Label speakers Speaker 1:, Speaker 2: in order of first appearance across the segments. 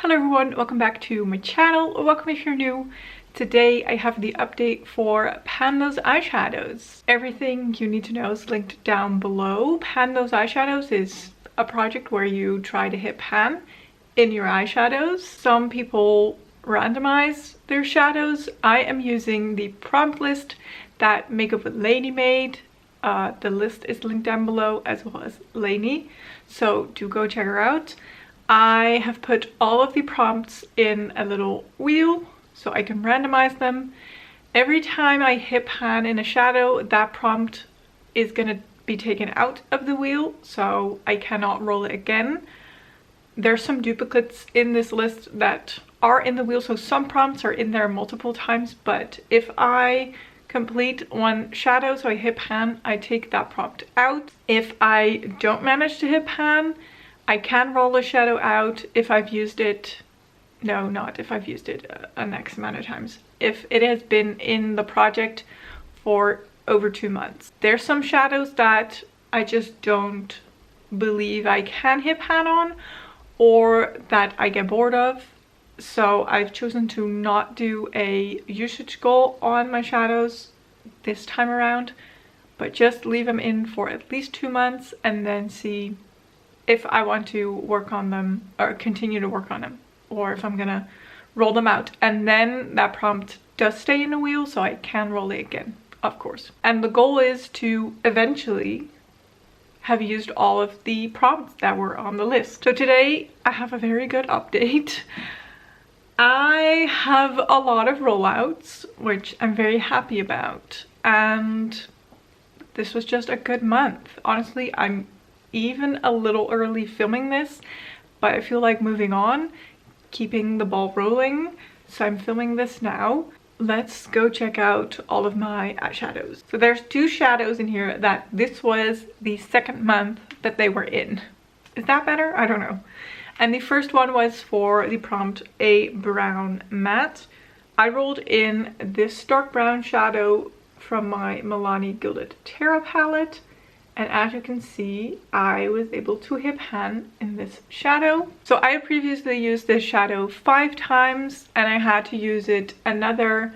Speaker 1: Hello everyone, welcome back to my channel, or welcome if you're new. Today I have the update for Pan Those Eyeshadows. Everything you need to know is linked down below. Pan Those Eyeshadows is a project where you try to hit pan in your eyeshadows. Some people randomize their shadows. I am using the prompt list that Makeup with Laney made. The list is linked down below, as well as Laney, so do go check her out. I have put all of the prompts in a little wheel so I can randomize them. Every time I hit pan in a shadow, that prompt is going to be taken out of the wheel, so I cannot roll it again. There's some duplicates in this list that are in the wheel, so some prompts are in there multiple times, but if I complete one shadow, so I hit pan, I take that prompt out. If I don't manage to hit pan, I can roll a shadow out if I've used it, no, not if I've used it an X amount of times. If it has been in the project for over 2 months. There's some shadows that I just don't believe I can hit pan on, or that I get bored of. So I've chosen to not do a usage goal on my shadows this time around, but just leave them in for at least 2 months and then see if I want to work on them or continue to work on them, or if I'm gonna roll them out. And then that prompt does stay in the wheel, so I can roll it again, of course. And the goal is to eventually have used all of the prompts that were on the list. So today I have a very good update. I have a lot of rollouts, which I'm very happy about, and this was just a good month. Honestly, I'm even a little early filming this, but I feel like moving on, keeping the ball rolling, so I'm filming this now. Let's go check out all of my eyeshadows. So there's 2 shadows in here that this was the second month that they were in. Is that better? I don't know. And the first one was for the prompt A Brown Matte. I rolled in this dark brown shadow from my Milani Gilded Terra palette. And as you can see, I was able to hit pan in this shadow. So I previously used this shadow 5 times, and I had to use it another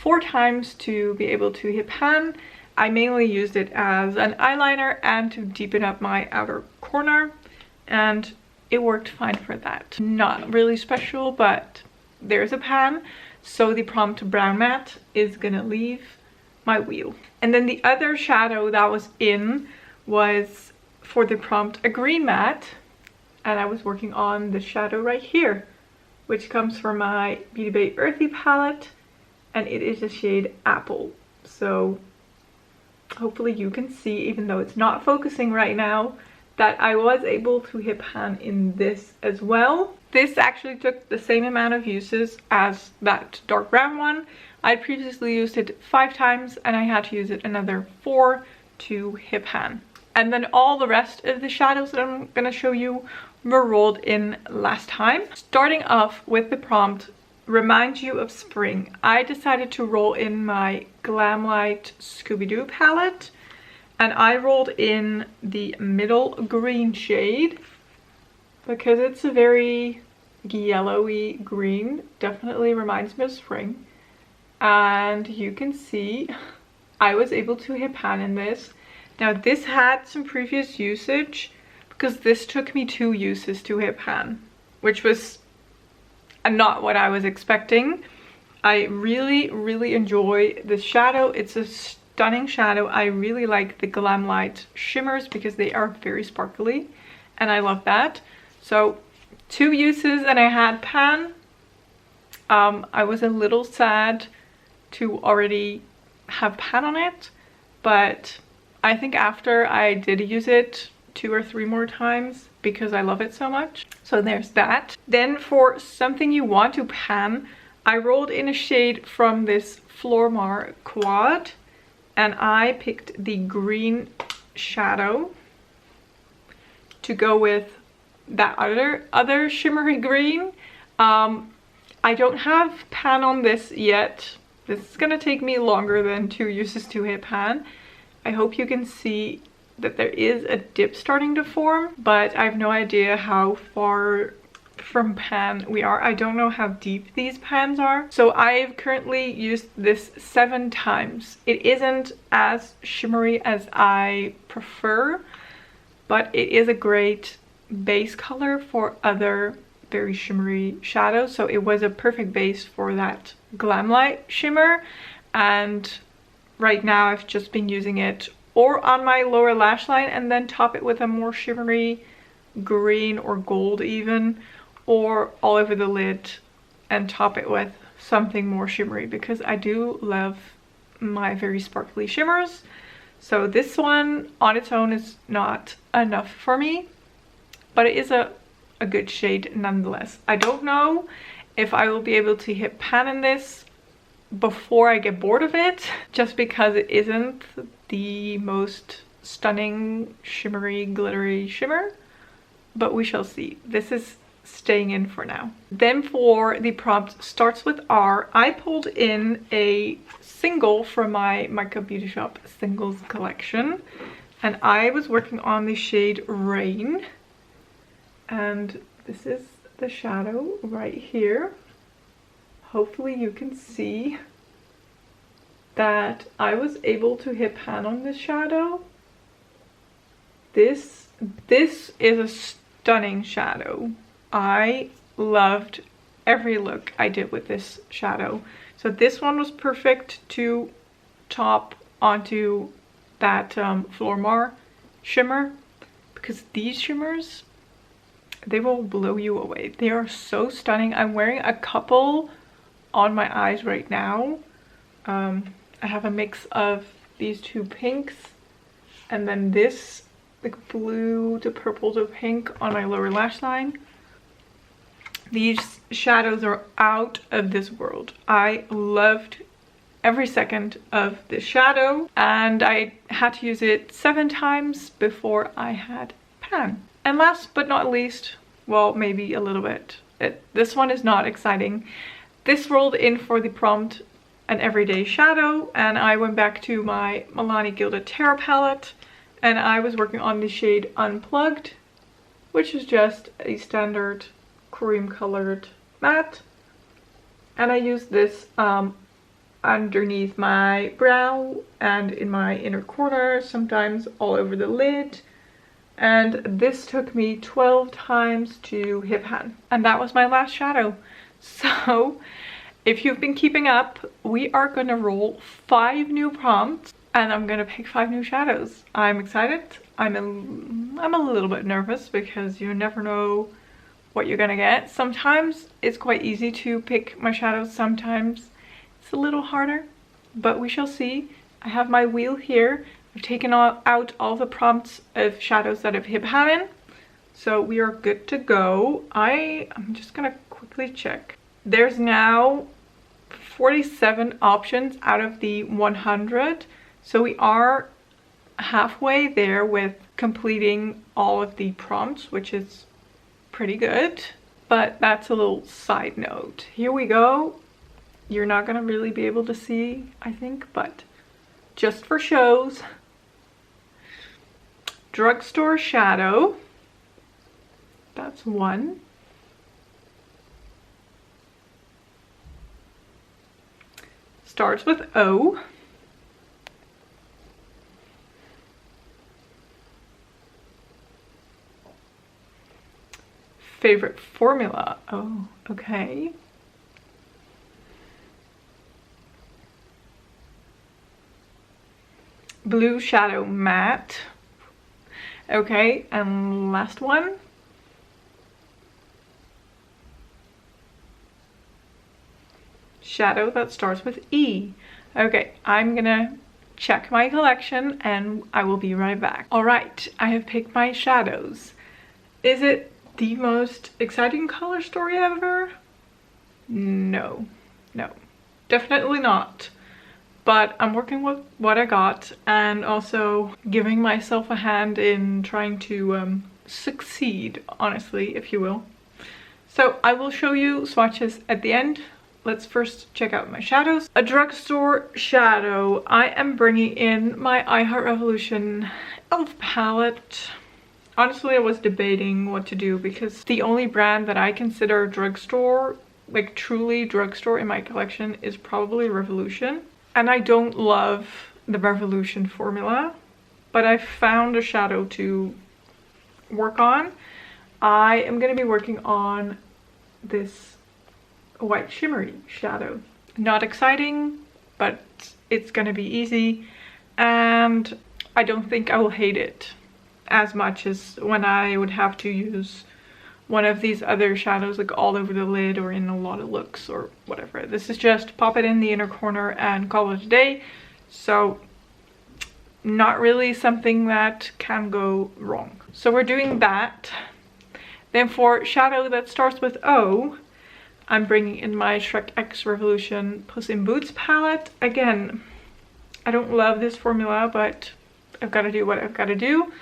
Speaker 1: 4 times to be able to hit pan. I mainly used it as an eyeliner and to deepen up my outer corner, and it worked fine for that. Not really special, but there's a pan. So the prompt Brown Matte is gonna leave my wheel. And then the other shadow that was in was for the prompt a green matte, and I was working on the shadow right here, which comes from my Beauty Bay Earthy palette, and it is the shade Apple. So hopefully you can see, even though it's not focusing right now, that I was able to hit pan in this as well. This actually took the same amount of uses as that dark brown one. I previously used it 5 times, and I had to use it another 4 to hit pan. And then all the rest of the shadows that I'm gonna show you were rolled in last time. Starting off with the prompt Remind You of Spring, I decided to roll in my Glamlight Scooby-Doo palette, and I rolled in the middle green shade because it's a very yellowy green. Definitely reminds me of spring. And you can see I was able to hit pan in this. Now this had some previous usage because this took me 2 uses to hit pan, which was not what I was expecting. I really enjoy this shadow. It's a stunning shadow. I really like the Glamlight shimmers because they are very sparkly, and I love that. So 2 uses and I had pan. I was a little sad to already have pan on it, but I think after I did use it 2 or 3 more times because I love it so much. So there's that. Then for something you want to pan, I rolled in a shade from this Flormar quad, and I picked the green shadow to go with that other shimmery green. I don't have pan on this yet. This is gonna take me longer than 2 uses to hit pan. I hope you can see that there is a dip starting to form, but I have no idea how far from pan we are. I don't know how deep these pans are. So I've currently used this 7 times. It isn't as shimmery as I prefer, but it is a great base color for other very shimmery shadows. So it was a perfect base for that Glam Light shimmer. And right now I've just been using it or on my lower lash line and then top it with a more shimmery green or gold even, or all over the lid and top it with something more shimmery, because I do love my very sparkly shimmers. So this one on its own is not enough for me, but it is a good shade nonetheless. I don't know if I will be able to hit pan in this before I get bored of it, just because it isn't the most stunning shimmery glittery shimmer, but we shall see. This is staying in for now. Then for the prompt starts with R, I pulled in a single from my Makeup Beauty Shop singles collection, and I was working on the shade Rain, and this is the shadow right here. Hopefully you can see that I was able to hit pan on this shadow. This is a stunning shadow. I loved every look I did with this shadow. So this one was perfect to top onto that Flormar shimmer, because these shimmers, they will blow you away. They are so stunning. I'm wearing a couple on my eyes right now. I have a mix of these two pinks and then this like blue to purple to pink on my lower lash line. These shadows are out of this world. I loved every second of this shadow, and I had to use it 7 times before I had pan. And last but not least, well, maybe a little bit, this one is not exciting. This rolled in for the prompt an everyday shadow, and I went back to my Milani Gilded Terra palette, and I was working on the shade Unplugged, which is just a standard cream colored matte. And I used this underneath my brow and in my inner corner, sometimes all over the lid. And this took me 12 times to hit pan. And that was my last shadow. So if you've been keeping up, we are gonna roll 5 new prompts and I'm gonna pick 5 new shadows. I'm excited. I'm a little bit nervous because you never know what you're gonna get. Sometimes it's quite easy to pick my shadows, sometimes it's a little harder, but we shall see. I have my wheel here. I've taken out all the prompts of shadows that I've hit pan in, so we are good to go. I'm just gonna quickly check. There's now 47 options out of the 100, so we are halfway there with completing all of the prompts, which is pretty good. But that's a little side note. Here we go. You're not gonna really be able to see, I think, but just for shows. Drugstore shadow, that's 1. Starts with O. Favorite formula, oh, okay. Blue shadow matte. Okay, and last one. Shadow that starts with E. Okay, I'm gonna check my collection and I will be right back. All right, I have picked my shadows. Is it the most exciting color story ever? No, definitely not. But I'm working with what I got and also giving myself a hand in trying to succeed, honestly, if you will. So I will show you swatches at the end. Let's first check out my shadows. A drugstore shadow. I am bringing in my I Heart Revolution e.l.f. palette. Honestly, I was debating what to do because the only brand that I consider drugstore, like truly drugstore in my collection, is probably Revolution. And I don't love the Revolution formula, but I found a shadow to work on. I am going to be working on this white shimmery shadow. Not exciting, but it's going to be easy, and I don't think I will hate it as much as when I would have to use one of these other shadows like all over the lid or in a lot of looks or whatever. This is just pop it in the inner corner and call it a day. So not really something that can go wrong. So we're doing that. Then for shadow that starts with O, I'm bringing in my Shrek X Revolution Puss in Boots palette. Again, I don't love this formula, but I've got to do what I've got to do.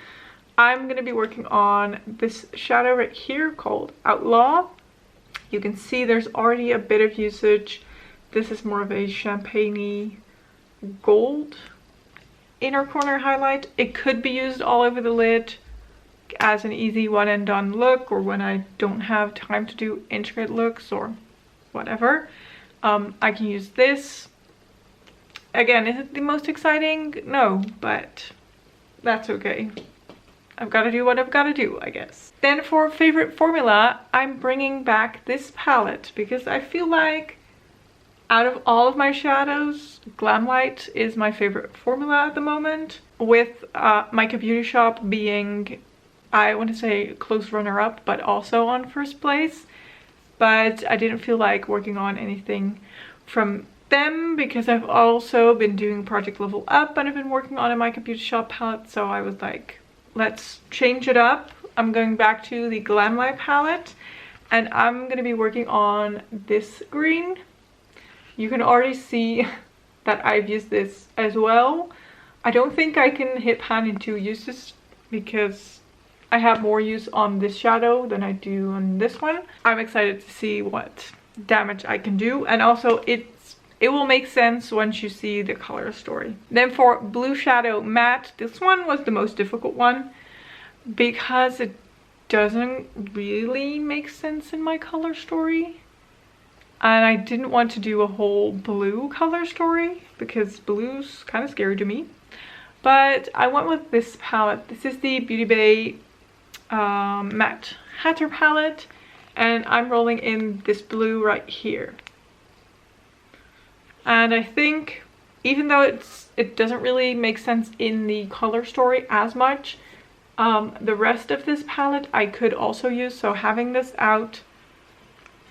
Speaker 1: I'm going to be working on this shadow right here called Outlaw. You can see there's already a bit of usage. This is more of a champagne-y gold inner corner highlight. It could be used all over the lid as an easy one and done look, or when I don't have time to do intricate looks or whatever. I can use this. Again, is it the most exciting? No, but that's okay. I've got to do what I've got to do, I guess. Then for favorite formula, I'm bringing back this palette because I feel like out of all of my shadows, Glamlight is my favorite formula at the moment, with Mica Beauty Shop being, I want to say, close runner-up, but also on first place. But I didn't feel like working on anything from them because I've also been doing Project Level Up and I've been working on a Mica Beauty Shop palette, so I was like, let's change it up. I'm going back to the Glamlight palette and I'm going to be working on this green. You can already see that I've used this as well. I don't think I can hit pan in 2 uses because I have more use on this shadow than I do on this one. I'm excited to see what damage I can do, and also it will make sense once you see the color story. Then for Blue Shadow Matte, this one was the most difficult one because it doesn't really make sense in my color story. And I didn't want to do a whole blue color story because blue's kind of scary to me. But I went with this palette. This is the Beauty Bay Matte Hatter palette. And I'm rolling in this blue right here. And I think even though it doesn't really make sense in the color story as much, the rest of this palette I could also use. So having this out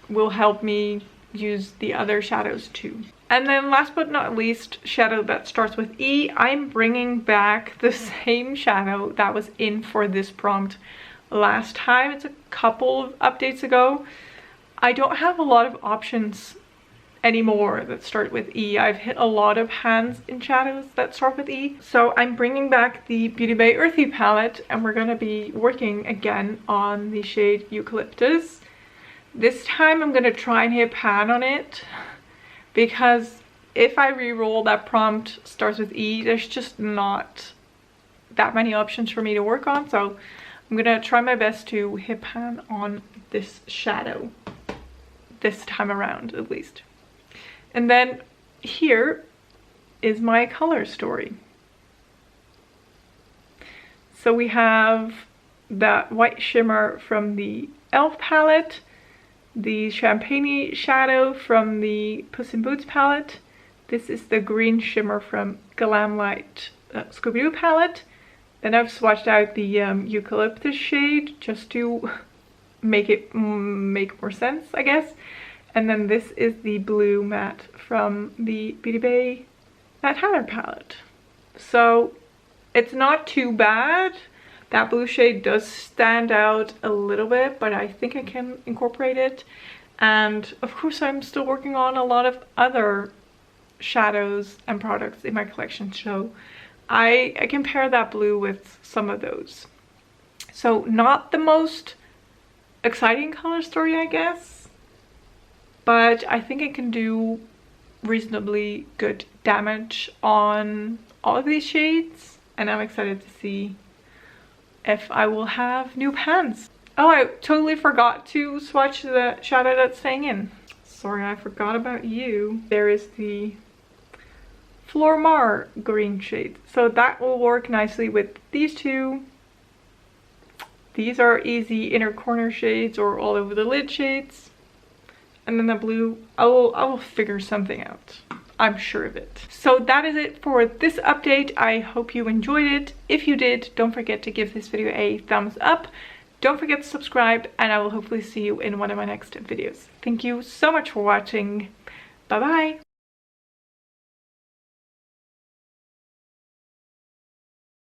Speaker 1: will help me use the other shadows too. And then last but not least, shadow that starts with E. I'm bringing back the same shadow that was in for this prompt last time. It's a couple of updates ago. I don't have a lot of options anymore that start with E. I've hit a lot of hands in shadows that start with E. So I'm bringing back the Beauty Bay Earthy palette and we're going to be working again on the shade Eucalyptus. This time I'm going to try and hit pan on it because if I re-roll that prompt starts with E, there's just not that many options for me to work on. So I'm going to try my best to hit pan on this shadow this time around at least. And then here is my color story. So we have that white shimmer from the e.l.f. palette, the champagne shadow from the Puss in Boots palette. This is the green shimmer from Glamlight Scooby-Doo palette. Then I've swatched out the eucalyptus shade just to make it make more sense, I guess. And then this is the blue matte from the Beauty Bay Matte Hatter palette. So it's not too bad. That blue shade does stand out a little bit, but I think I can incorporate it. And of course I'm still working on a lot of other shadows and products in my collection, so I can pair that blue with some of those. So not the most exciting color story, I guess, but I think I can do reasonably good damage on all of these shades, and I'm excited to see if I will have new pens. Oh, I totally forgot to swatch the shadow that's staying in. Sorry, I forgot about you. There is the Flormar green shade. So that will work nicely with these two. These are easy inner corner shades or all over the lid shades. And then the blue, I will figure something out. I'm sure of it. So that is it for this update. I hope you enjoyed it. If you did, don't forget to give this video a thumbs up. Don't forget to subscribe, and I will hopefully see you in one of my next videos. Thank you so much for watching. Bye bye.